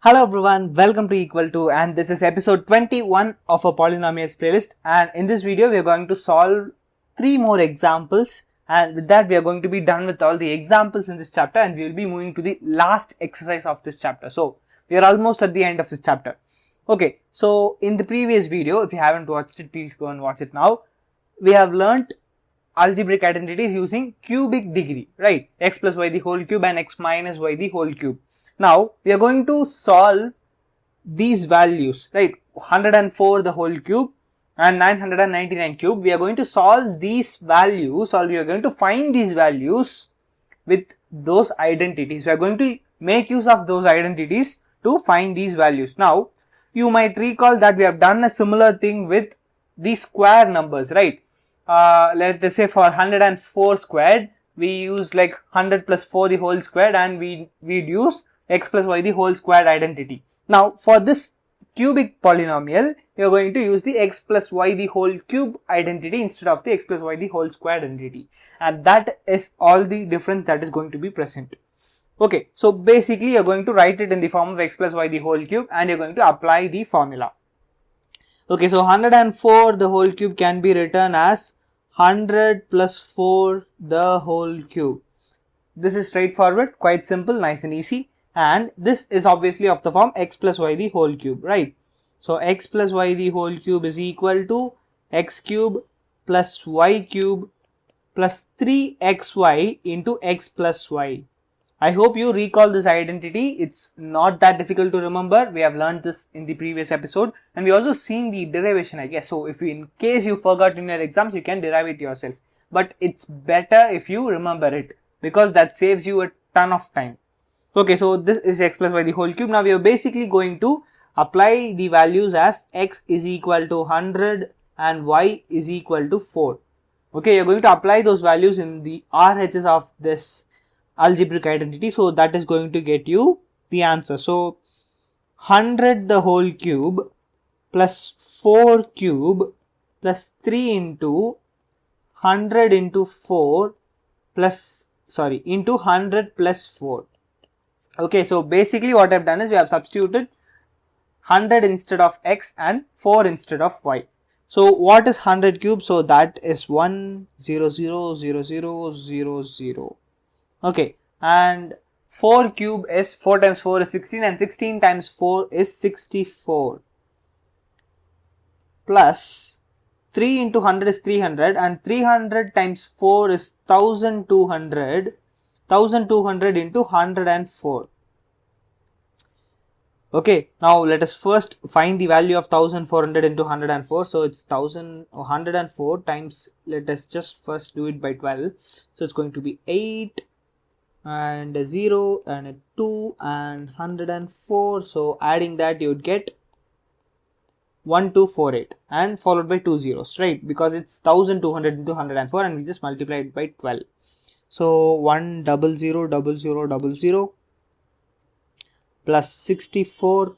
Hello everyone, welcome to Equal To, and this is episode 21 of a Polynomials playlist. And in this video we are going to solve 3 more examples, and with that we are going to be done with all the examples in this chapter and we will be moving to the last exercise of this chapter. So we are almost at the end of this chapter. Okay, so in the previous video, if you haven't watched it, please go and watch it now. We have learnt algebraic identities using cubic degree, right? X plus y the whole cube and x minus y the whole cube. Now we are going to solve these values, right? 104 the whole cube and 999 cube. We are going to solve these values, or we are going to find these values with those identities. We are going to make use of those identities to find these values. Now you might recall that we have done a similar thing with the square numbers, right? Let's say for 104 squared, we use like 100 plus 4 the whole squared, and we'd use x plus y the whole squared identity. Now for this cubic polynomial, you are going to use the x plus y the whole cube identity instead of the x plus y the whole squared identity, and that is all the difference that is going to be present. Okay, so basically you're going to write it in the form of x plus y the whole cube and you're going to apply the formula. Okay, so 104 the whole cube can be written as 100 plus 4 the whole cube. This is straightforward, quite simple, nice and easy, and this is obviously of the form x plus y the whole cube, right? So x plus y the whole cube is equal to x cube plus y cube plus 3xy into x plus y. I hope you recall this identity. It's not that difficult to remember. We have learned this in the previous episode, and we also seen the derivation, I guess. So if in case you forgot in your exams, you can derive it yourself. But it's better if you remember it, because that saves you a ton of time. Okay, so this is x plus y the whole cube. Now we are basically going to apply the values as x is equal to 100 and y is equal to 4. Okay, you're going to apply those values in the RHS of this algebraic identity, so that is going to get you the answer. So 100 the whole cube plus 4 cube plus 3 into 100 into 4 plus into 100 plus 4. Okay, so basically what I've done is we have substituted 100 instead of x and 4 instead of y. So what is 100 cube? So that is 1 0 0 0 0 0 0. Okay, and 4 cube is 4 times 4 is 16 and 16 times 4 is 64 plus 3 into 100 is 300 and 300 times 4 is 1200 into 104. Okay, now let us first find the value of 1400 into 104. So it's 104 times, let us just first do it by 12. So it's going to be 8 and a 0 and a 2 and 104. So adding that, you would get 1248 and followed by 2 zeros, right? Because it's 1200 into 104 and we just multiply it by 12. So 1000000 plus 64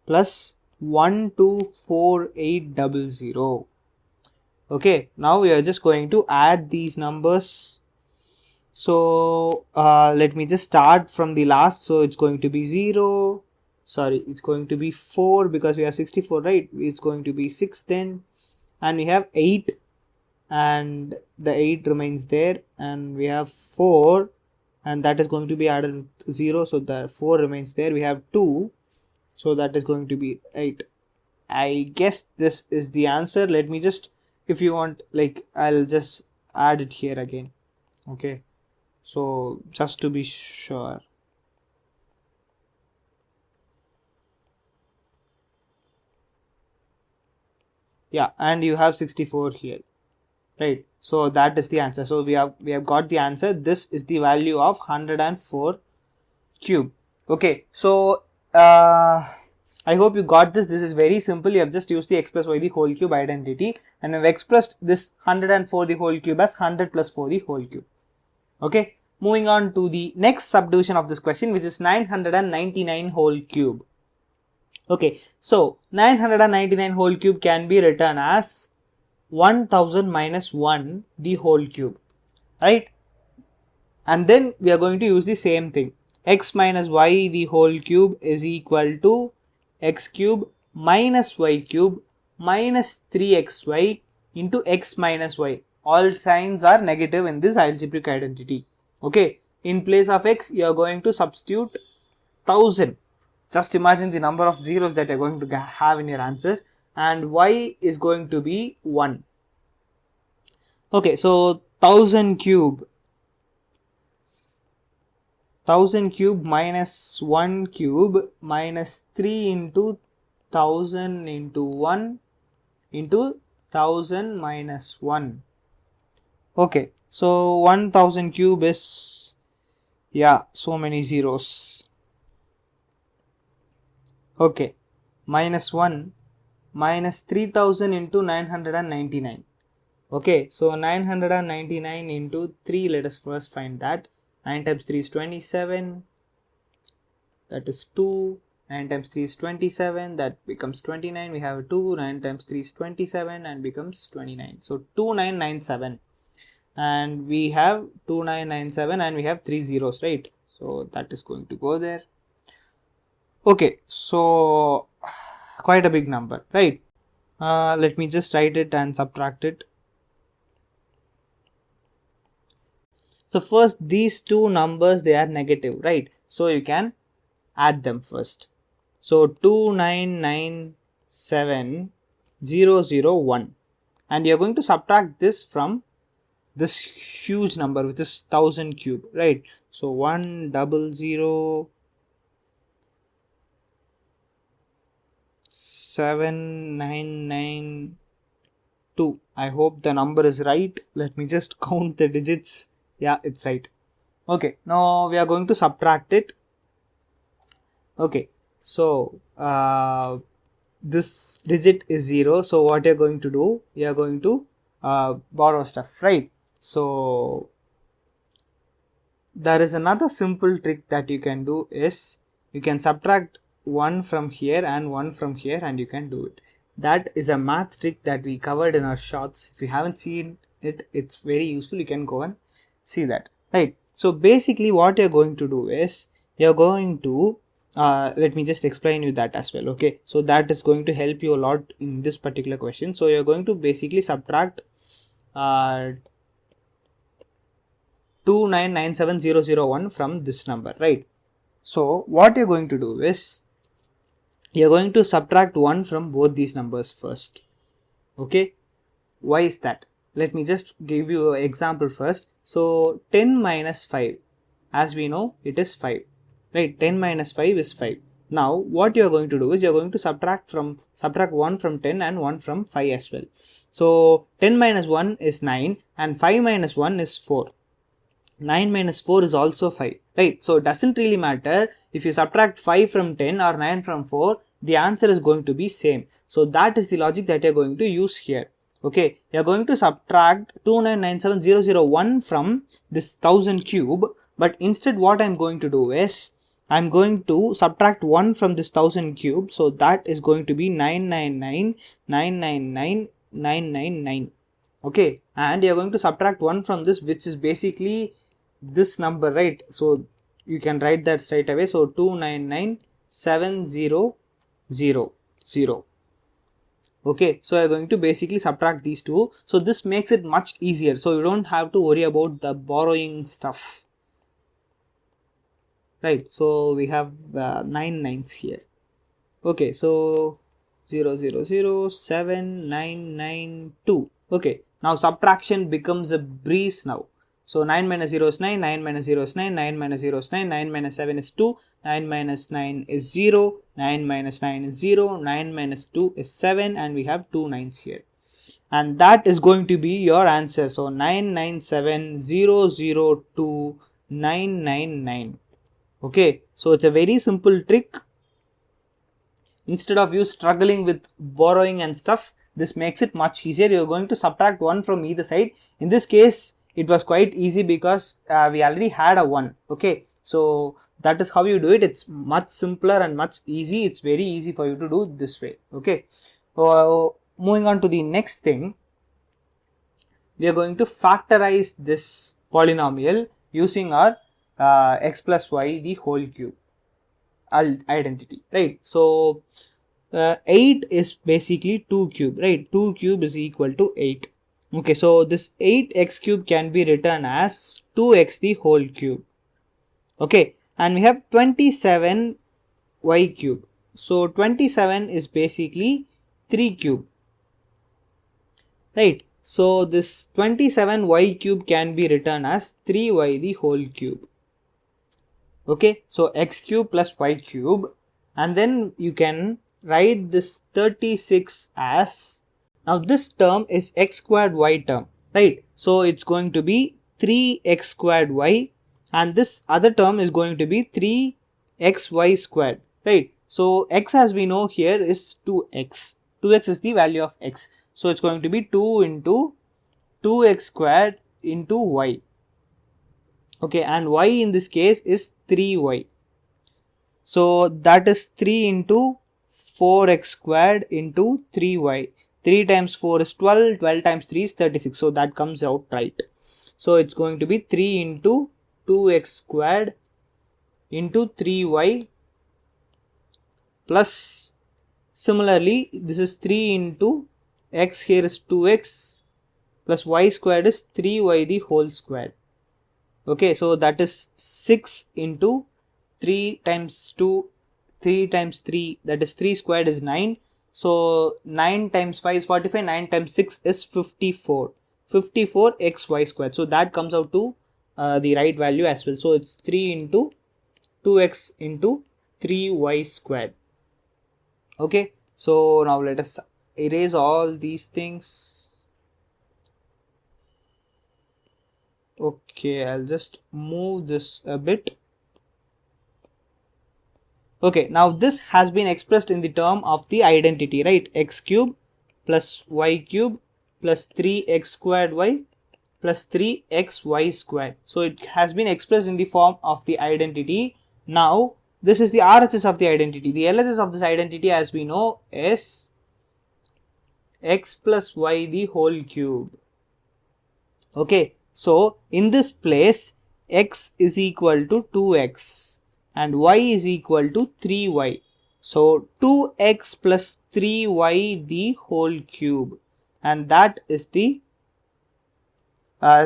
plus 124800. Okay, now we are just going to add these numbers. So let me just start from the last. So it's going to be it's going to be 4 because we have 64, right? It's going to be 6 then, and we have 8 and the 8 remains there, and we have 4 and that is going to be added with 0, so the 4 remains there. We have 2, so that is going to be 8. I guess this is the answer. Let me just, if you want, like, I'll just add it here again. Okay, so just to be sure. Yeah, and you have 64 here, right? So that is the answer. So we have got the answer. This is the value of 104 cube. Okay, so I hope you got this. This is very simple. You have just used the x plus y the whole cube identity, and I've expressed this 104 the whole cube as 100 plus 4 the whole cube. Okay, moving on to the next subdivision of this question, which is 999 whole cube. Okay, so 999 whole cube can be written as 1000 minus 1 the whole cube, right? And then we are going to use the same thing. x minus y the whole cube is equal to x cube minus y cube minus 3xy into x minus y. All signs are negative in this algebraic identity. Okay, in place of x you are going to substitute 1000. Just imagine the number of zeros that you are going to have in your answer, and y is going to be 1. Okay, so 1000 cube minus 1 cube minus 3 into 1000 into 1 into 1000 minus 1. Okay, so 1000 cube is, yeah, so many zeros. Okay, minus 1 minus 3000 into 999. Okay, so 999 into 3, let us first find that. 9 times 3 is 27, that is 2. 9 times 3 is 27, that becomes 29, we have a 2. 9 times 3 is 27 and becomes 29. So 2997, and we have 2997 and we have 3 zeros, right? So that is going to go there. Okay, so quite a big number, right? Let me just write it and subtract it. So first, these two numbers, they are negative, right? So you can add them first. So 2997001, and you're going to subtract this from this huge number, which is 1000 cube, right? So 1007992. I hope the number is right. Let me just count the digits. Yeah, it's right. Okay, now we are going to subtract it. Okay, so this digit is 0. So what you're going to do, you are going to borrow stuff, right? So there is another simple trick that you can do, is you can subtract 1 from here and 1 from here, and you can do it. That is a math trick that we covered in our shorts. If you haven't seen it, it's very useful. You can go and see that, right? So basically what you're going to do is, you're going to let me just explain you that as well. Okay, so that is going to help you a lot in this particular question. So you're going to basically subtract 2997001 from this number, right? So what you're going to do is, you're going to subtract 1 from both these numbers first. Okay, why is that? Let me just give you an example first. So 10 minus 5, as we know, it is 5, right? 10 minus 5 is 5. Now what you are going to do is, you are going to subtract 1 from 10 and 1 from 5 as well. So 10 minus 1 is 9 and 5 minus 1 is 4. 9 minus 4 is also 5, right? So it doesn't really matter if you subtract 5 from 10 or 9 from 4, the answer is going to be same. So that is the logic that you're going to use here. Okay, you're going to subtract 2997001 from this 1000 cube, but instead what I'm going to do is, I'm going to subtract 1 from this 1000 cube, so that is going to be 999999999. Okay, and you're going to subtract 1 from this, which is basically this number, right? So you can write that straight away. So 2997000. Okay, so you're going to basically subtract these two. So this makes it much easier, so you don't have to worry about the borrowing stuff, right? So we have 9 nines here. Okay, so 00079992. Okay, now subtraction becomes a breeze now. So 9 minus 0 is 9, 9 minus 0 is 9, 9 minus 0 is 9, 9 minus 7 is 2, 9 minus 9 is 0, 9 minus 9 is 0, 9 minus 2 is 7, and we have 2 9s here. And that is going to be your answer. So 997002999. Okay, so it's a very simple trick. Instead of you struggling with borrowing and stuff, this makes it much easier. You're going to subtract 1 from either side. In this case, it was quite easy because we already had a 1. Okay, so that is how you do it. It's much simpler and much easy. It's very easy for you to do this way. Okay, moving on to the next thing, we are going to factorize this polynomial using our x plus y the whole cube identity, right? So 8 is basically 2 cube, right? 2 cube is equal to 8. Okay, so this 8x cube can be written as 2x the whole cube. Okay, and we have 27y cube. So 27 is basically 3 cube, right? So this 27y cube can be written as 3y the whole cube. Okay, so x cube plus y cube, and then you can write this 36 as, now this term is x squared y term, right? So it's going to be 3x squared y, and this other term is going to be 3xy squared, right? So x, as we know here, is 2x. 2x is the value of x, so it's going to be 2 into 2x squared into y. Okay, and y in this case is 3y. So that is 3 into 4x squared into 3y. 3 times 4 is 12, 12 times 3 is 36. So that comes out right. So it's going to be 3 into 2x squared into 3y plus, similarly this is 3 into x, here is 2x plus y squared is 3y the whole square. Okay, so that is 6 into 3 times 2, 3 times 3, that is 3 squared is 9. So 9 times 5 is 45, 9 times 6 is 54. 54xy squared. So that comes out to the right value as well. So it's 3 into 2x into 3y squared. Okay, so now let us erase all these things. Okay, I'll just move this a bit. Okay, now this has been expressed in the term of the identity, right? X cube plus y cube plus 3x squared y plus 3xy squared. So it has been expressed in the form of the identity. Now this is the RHS of the identity. The LHS of this identity, as we know, is x plus y the whole cube. Okay, so in this place, x is equal to 2x and y is equal to 3y. So 2x plus 3y the whole cube, and that is the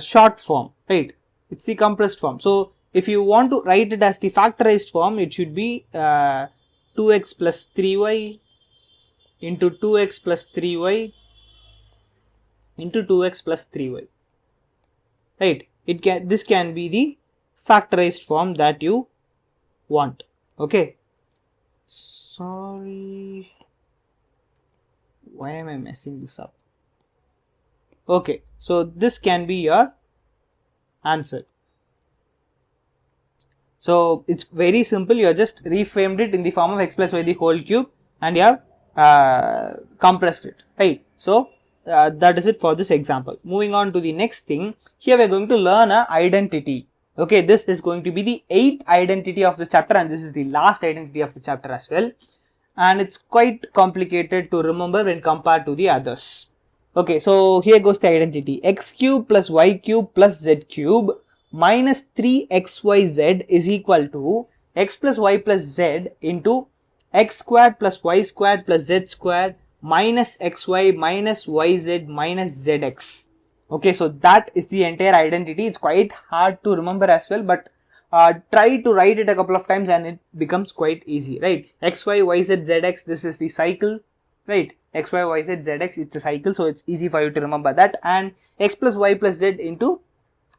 short form, right? It's the compressed form. So if you want to write it as the factorized form, it should be 2x plus 3y into 2x plus 3y into 2x plus 3y. Right, this can be the factorized form that you want. Okay, sorry, why am I messing this up? Okay, so this can be your answer. So it's very simple. You have just reframed it in the form of x plus y the whole cube, and you have compressed it, right? So that is it for this example. Moving on to the next thing. Here we are going to learn a identity. Okay, this is going to be the 8th identity of this chapter, and this is the last identity of the chapter as well. And it's quite complicated to remember when compared to the others. Okay, so here goes the identity. X cube plus y cube plus z cube minus 3xyz is equal to x plus y plus z into x squared plus y squared plus z squared minus xy minus yz minus zx. Okay, so that is the entire identity. It's quite hard to remember as well, but try to write it a couple of times and it becomes quite easy, right? xy yz zx, this is the cycle, right? xy yz zx, it's a cycle, so it's easy for you to remember that. And x plus y plus z into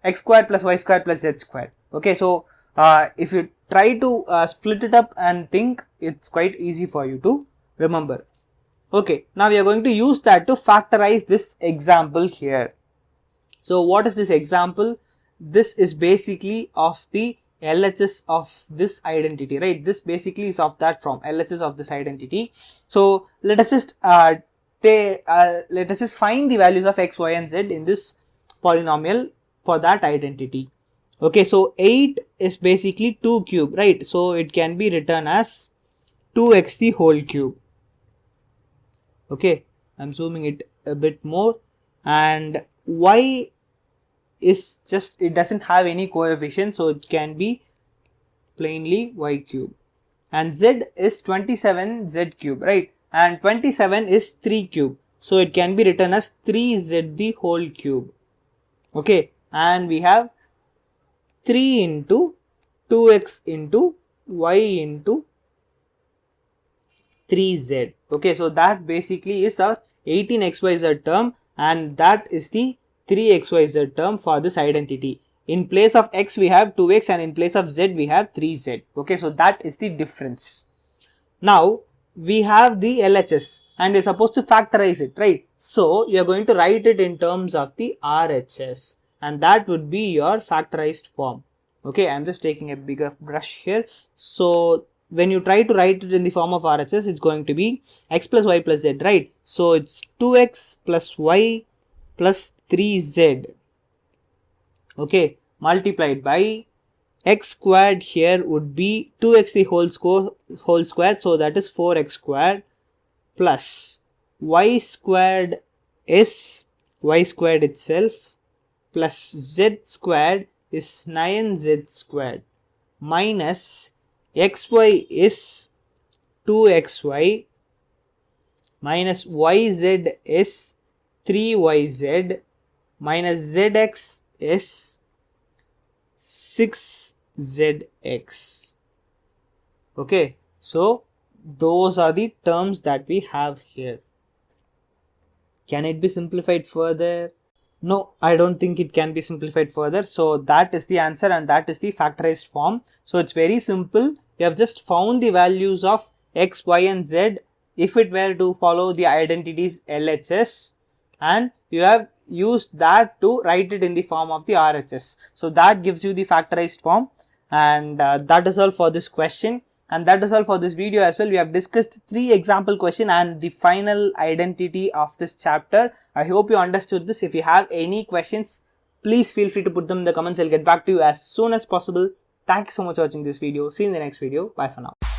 x squared plus y squared plus z squared. Okay, so if you try to split it up and think, it's quite easy for you to remember. Okay, now we are going to use that to factorize this example here. So what is this example? This is basically of the LHS of this identity, right? This basically is of that form, LHS of this identity. So let us just find the values of x, y and z in this polynomial for that identity. Okay, so 8 is basically 2 cube, right? So it can be written as 2x the whole cube. Okay, I'm zooming it a bit more. And y is just, it doesn't have any coefficient, so it can be plainly y cube. And z is 27z cube, right? And 27 is 3 cube, so it can be written as 3z the whole cube. Okay, and we have 3 into 2x into y into 3z. Okay, so that basically is our 18xyz term, and that is the 3xyz term for this identity. In place of x we have 2x, and in place of z we have 3z. Okay, so that is the difference. Now we have the LHS and we're supposed to factorize it, right? So you are going to write it in terms of the RHS, and that would be your factorized form. Okay, I'm just taking a bigger brush here. So when you try to write it in the form of RHS, it's going to be x plus y plus z, right? So it's 2x plus y plus 3z, okay, multiplied by x squared here would be 2x the whole squared, so that is 4x squared, plus y squared is y squared itself, plus z squared is 9z squared, minus xy is 2xy, minus yz is 3yz, minus zx is 6zx. Okay, so those are the terms that we have here. Can it be simplified further? No, I don't think it can be simplified further. So that is the answer, and that is the factorized form. So it's very simple. You have just found the values of x, y and z if it were to follow the identities LHS, and you have used that to write it in the form of the RHS. So that gives you the factorized form, and that is all for this question, and that is all for this video as well. We have discussed 3 example questions and the final identity of this chapter. I hope you understood this. If you have any questions, please feel free to put them in the comments. I'll get back to you as soon as possible. Thank you so much for watching this video. See you in the next video. Bye for now.